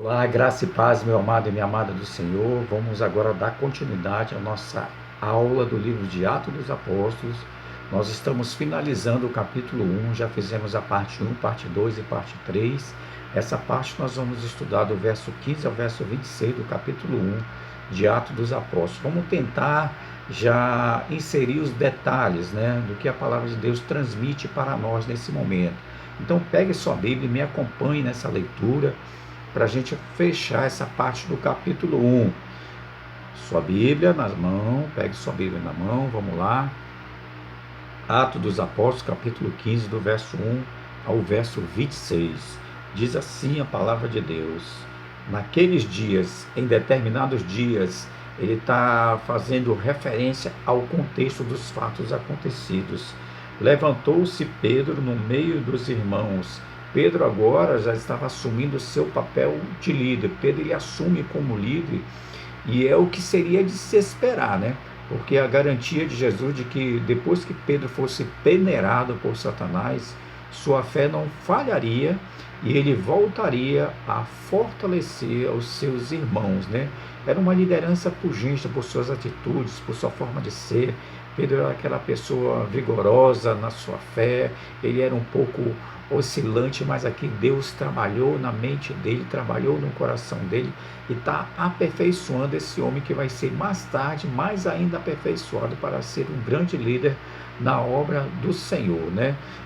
Olá, graça e paz, meu amado e minha amada do Senhor. Vamos agora dar continuidade à nossa aula do livro de Atos dos Apóstolos. Nós estamos finalizando o capítulo 1, já fizemos a parte 1, parte 2 e parte 3. Essa parte nós vamos estudar do verso 15 ao verso 26 do capítulo 1 de Atos dos Apóstolos. Vamos tentar já inserir os detalhes, do que a palavra de Deus transmite para nós nesse momento. Então pegue sua Bíblia e me acompanhe nessa leitura, para a gente fechar essa parte do capítulo 1. Sua Bíblia nas mãos, pegue sua Bíblia na mão, vamos lá. Atos dos Apóstolos, capítulo 15, do verso 1 ao verso 26. Diz assim a palavra de Deus: naqueles dias, em determinados dias, ele está fazendo referência ao contexto dos fatos acontecidos. Levantou-se Pedro no meio dos irmãos. Pedro agora já estava assumindo o seu papel de líder. Pedro ele assume como líder, e é o que seria de se esperar, Porque a garantia de Jesus de que depois que Pedro fosse peneirado por Satanás, sua fé não falharia e ele voltaria a fortalecer os seus irmãos, Era uma liderança pugente por suas atitudes, por sua forma de ser. Pedro era aquela pessoa vigorosa na sua fé, ele era um pouco oscilante, mas aqui Deus trabalhou na mente dele, trabalhou no coração dele e está aperfeiçoando esse homem que vai ser mais tarde, mais ainda aperfeiçoado para ser um grande líder na obra do Senhor,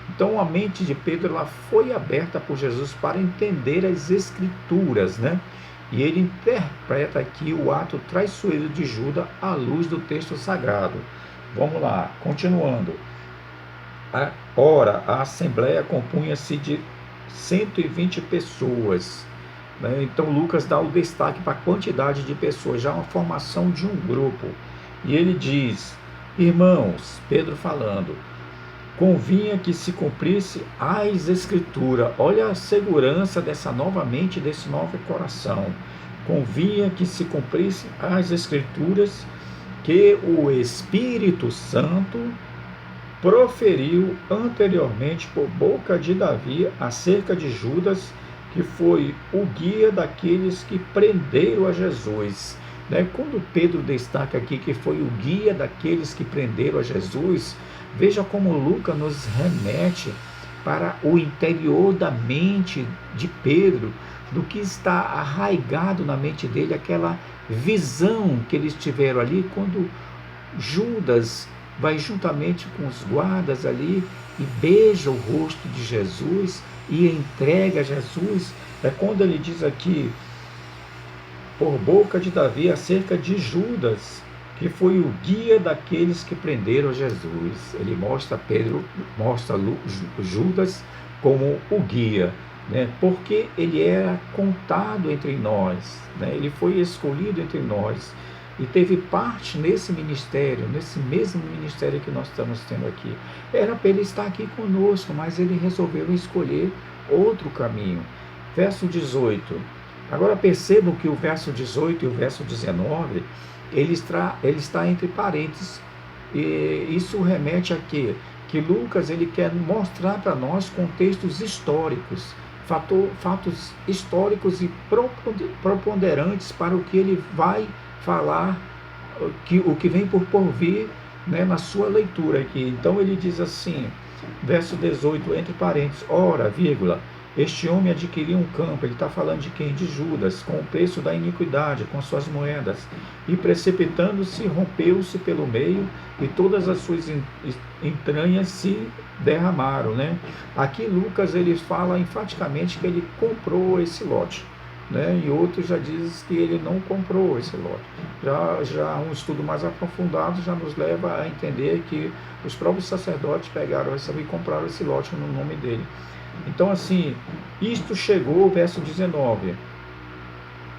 Então a mente de Pedro ela foi aberta por Jesus para entender as Escrituras, E ele interpreta aqui o ato traiçoeiro de Judas à luz do texto sagrado. Vamos lá, continuando. Ora, a assembleia compunha-se de 120 pessoas. Então Lucas dá o destaque para a quantidade de pessoas, já uma formação de um grupo. E ele diz: irmãos, Pedro falando, convinha que se cumprisse as Escrituras. Olha a segurança dessa nova mente, desse novo coração. Convinha que se cumprisse as Escrituras que o Espírito Santo proferiu anteriormente por boca de Davi acerca de Judas, que foi o guia daqueles que prenderam a Jesus. Quando Pedro destaca aqui que foi o guia daqueles que prenderam a Jesus, veja como Lucas nos remete para o interior da mente de Pedro, do que está arraigado na mente dele, aquela visão que eles tiveram ali quando Judas vai juntamente com os guardas ali e beija o rosto de Jesus e entrega a Jesus. É quando ele diz aqui, por boca de Davi, acerca de Judas, que foi o guia daqueles que prenderam Jesus. Ele mostra Judas como o guia, porque ele era contado entre nós, ele foi escolhido entre nós e teve parte nesse ministério, nesse mesmo ministério que nós estamos tendo aqui. Era para ele estar aqui conosco, mas ele resolveu escolher outro caminho. Verso 18. Agora percebam que o verso 18 e o verso 19, ele está entre parênteses. E isso remete a quê? Que Lucas ele quer mostrar para nós contextos históricos, fatos históricos e preponderantes para o que ele vai falar, o que vem por vir, na sua leitura aqui. Então ele diz assim, verso 18, entre parênteses, ora, vírgula, este homem adquiriu um campo, ele está falando de quem? De Judas, com o preço da iniquidade, com suas moedas, e precipitando-se, rompeu-se pelo meio, e todas as suas entranhas se derramaram, Aqui Lucas ele fala enfaticamente que ele comprou esse lote, e outros já dizem que ele não comprou esse lote. Já um estudo mais aprofundado já nos leva a entender que os próprios sacerdotes pegaram e compraram esse lote no nome dele. Então assim, isto chegou, verso 19,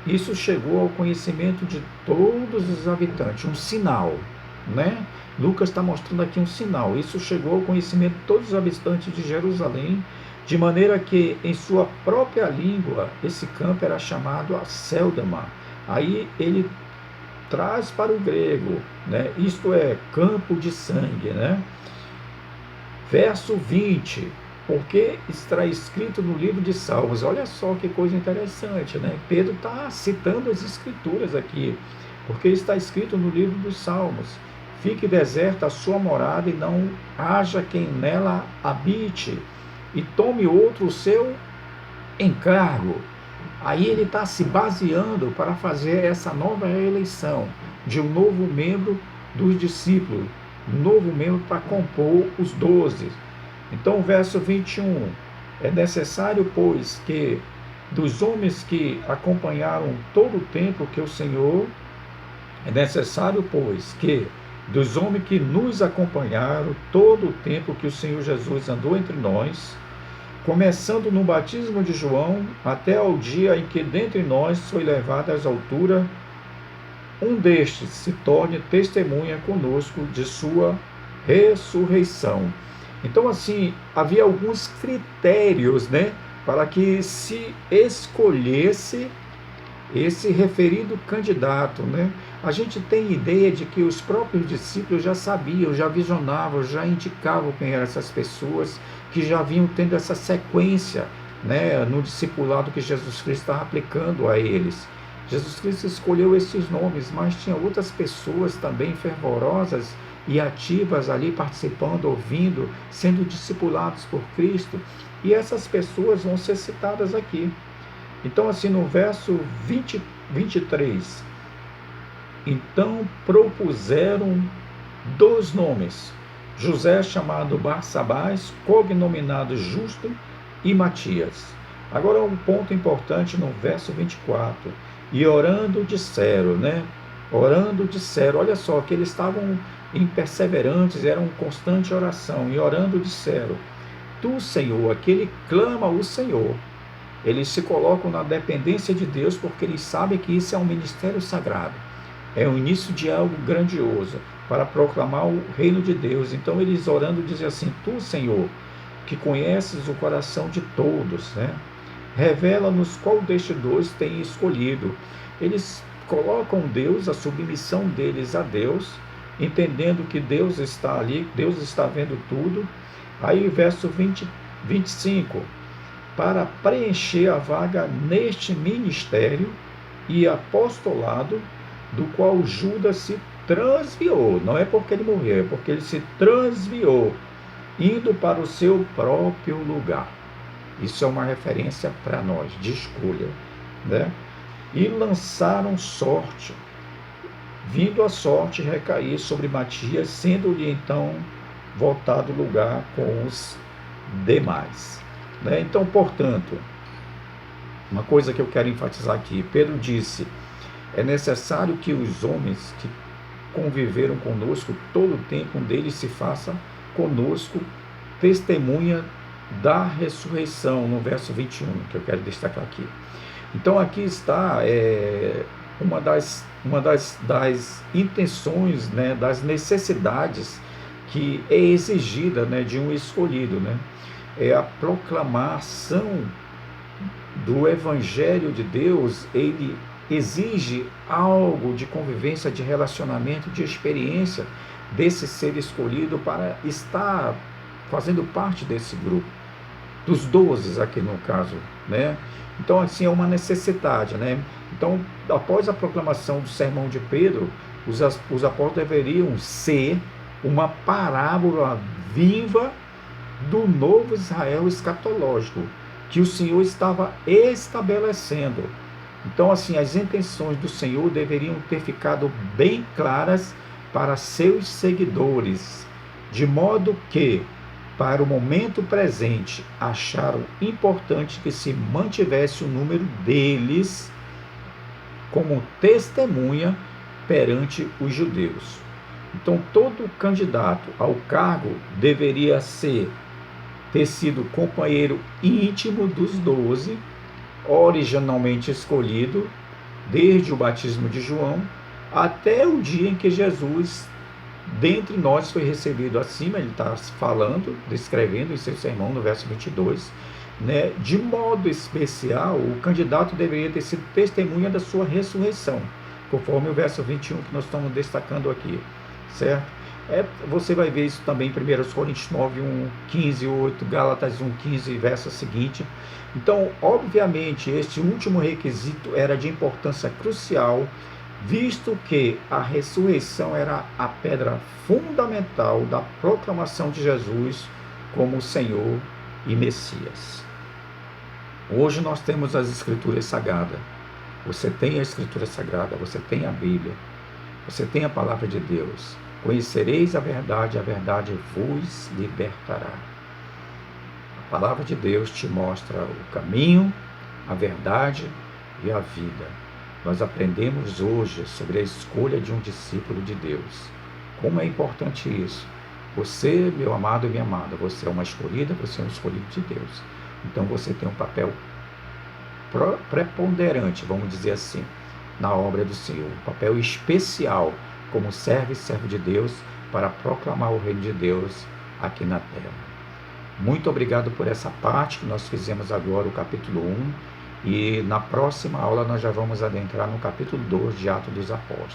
isso chegou ao conhecimento de todos os habitantes, um sinal, Lucas está mostrando aqui um sinal, isso chegou ao conhecimento de todos os habitantes de Jerusalém, de maneira que em sua própria língua esse campo era chamado Acéldama. Aí ele traz para o grego, isto é, campo de sangue, Verso 20, porque está escrito no livro de Salmos. Olha só que coisa interessante, né? Pedro está citando as escrituras aqui, porque está escrito no livro dos Salmos: fique deserta a sua morada e não haja quem nela habite, e tome outro o seu encargo. Aí ele está se baseando para fazer essa nova eleição de um novo membro dos discípulos, um novo membro para compor os 12. Então, o verso 21, é necessário, pois, que dos homens que acompanharam todo o tempo que o Senhor, é necessário, pois, que dos homens que nos acompanharam todo o tempo que o Senhor Jesus andou entre nós, começando no batismo de João, até ao dia em que dentre nós foi levado às alturas, um destes se torne testemunha conosco de sua ressurreição. Então, assim, havia alguns critérios, né, para que se escolhesse esse referido candidato, né? A gente tem ideia de que os próprios discípulos já sabiam, já visionavam, já indicavam quem eram essas pessoas, que já vinham tendo essa sequência, né, no discipulado que Jesus Cristo estava aplicando a eles. Jesus Cristo escolheu esses nomes, mas tinha outras pessoas também fervorosas e ativas ali participando, ouvindo, sendo discipulados por Cristo. E essas pessoas vão ser citadas aqui. Então, assim, no verso 23, então propuseram 2 nomes: José, chamado Barsabás, cognominado Justo, e Matias. Agora, um ponto importante no verso 24. E orando disseram, né? Orando disseram, olha só, que eles estavam em perseverantes, era uma constante oração, e orando disseram: Tu, Senhor, aquele clama o Senhor. Eles se colocam na dependência de Deus, porque eles sabem que isso é um ministério sagrado. É o início de algo grandioso, para proclamar o reino de Deus. Então eles orando dizem assim: Tu, Senhor, que conheces o coração de todos, né? Revela-nos qual destes 2 tem escolhido. Eles colocam Deus, a submissão deles a Deus, entendendo que Deus está ali, Deus está vendo tudo. Aí verso 25, para preencher a vaga neste ministério e apostolado, do qual Judas se transviou. Não é porque ele morreu, é porque ele se transviou, indo para o seu próprio lugar. Isso é uma referência para nós, de escolha, né? E lançaram sorte, vindo a sorte recair sobre Matias, sendo-lhe então voltado o lugar com os demais, né? Então, portanto, uma coisa que eu quero enfatizar aqui: Pedro disse: é necessário que os homens que conviveram conosco todo o tempo, um deles se faça conosco testemunha da ressurreição, no verso 21, que eu quero destacar aqui. Então, aqui está uma das intenções, né, das necessidades que é exigida, né, de um escolhido, né? É a proclamação do Evangelho de Deus. Ele exige algo de convivência, de relacionamento, de experiência desse ser escolhido para estar fazendo parte desse grupo, dos 12 aqui no caso, né? Então, assim, é uma necessidade, né? Então, após a proclamação do sermão de Pedro, os apóstolos deveriam ser uma parábola viva do novo Israel escatológico, que o Senhor estava estabelecendo. Então, assim, as intenções do Senhor deveriam ter ficado bem claras para seus seguidores, de modo que, para o momento presente, acharam importante que se mantivesse o número deles como testemunha perante os judeus. Então, todo candidato ao cargo deveria ter sido companheiro íntimo dos 12, originalmente escolhido, desde o batismo de João, até o dia em que Jesus, dentre nós, foi recebido acima. Ele está falando, descrevendo em seu sermão, no verso 22, né? De modo especial, o candidato deveria ter sido testemunha da sua ressurreição, conforme o verso 21 que nós estamos destacando aqui, certo? Você vai ver isso também em 1 Coríntios 9, 1, 15, 8, Gálatas 1, 15, verso seguinte. Então, obviamente, este último requisito era de importância crucial, visto que a ressurreição era a pedra fundamental da proclamação de Jesus como Senhor e Messias. Hoje nós temos as Escrituras Sagradas. Você tem a Escritura Sagrada, você tem a Bíblia, você tem a Palavra de Deus. Conhecereis a verdade vos libertará. A Palavra de Deus te mostra o caminho, a verdade e a vida. Nós aprendemos hoje sobre a escolha de um discípulo de Deus. Como é importante isso. Você, meu amado e minha amada, você é uma escolhida, você é um escolhido de Deus. Então você tem um papel preponderante, vamos dizer assim, na obra do Senhor. Um papel especial como servo de Deus para proclamar o reino de Deus aqui na terra. Muito obrigado por essa parte que nós fizemos agora, o capítulo 1. E na próxima aula nós já vamos adentrar no capítulo 2 de Atos dos Apóstolos.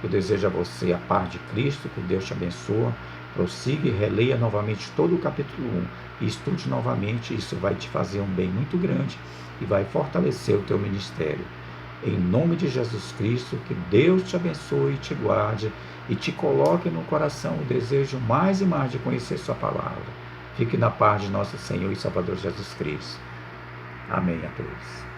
Eu desejo a você a paz de Cristo, que Deus te abençoe. Prossiga e releia novamente todo o capítulo 1 e estude novamente. Isso vai te fazer um bem muito grande e vai fortalecer o teu ministério. Em nome de Jesus Cristo, que Deus te abençoe e te guarde e te coloque no coração o desejo mais e mais de conhecer sua palavra. Fique na paz de nosso Senhor e Salvador Jesus Cristo. Amém a todos.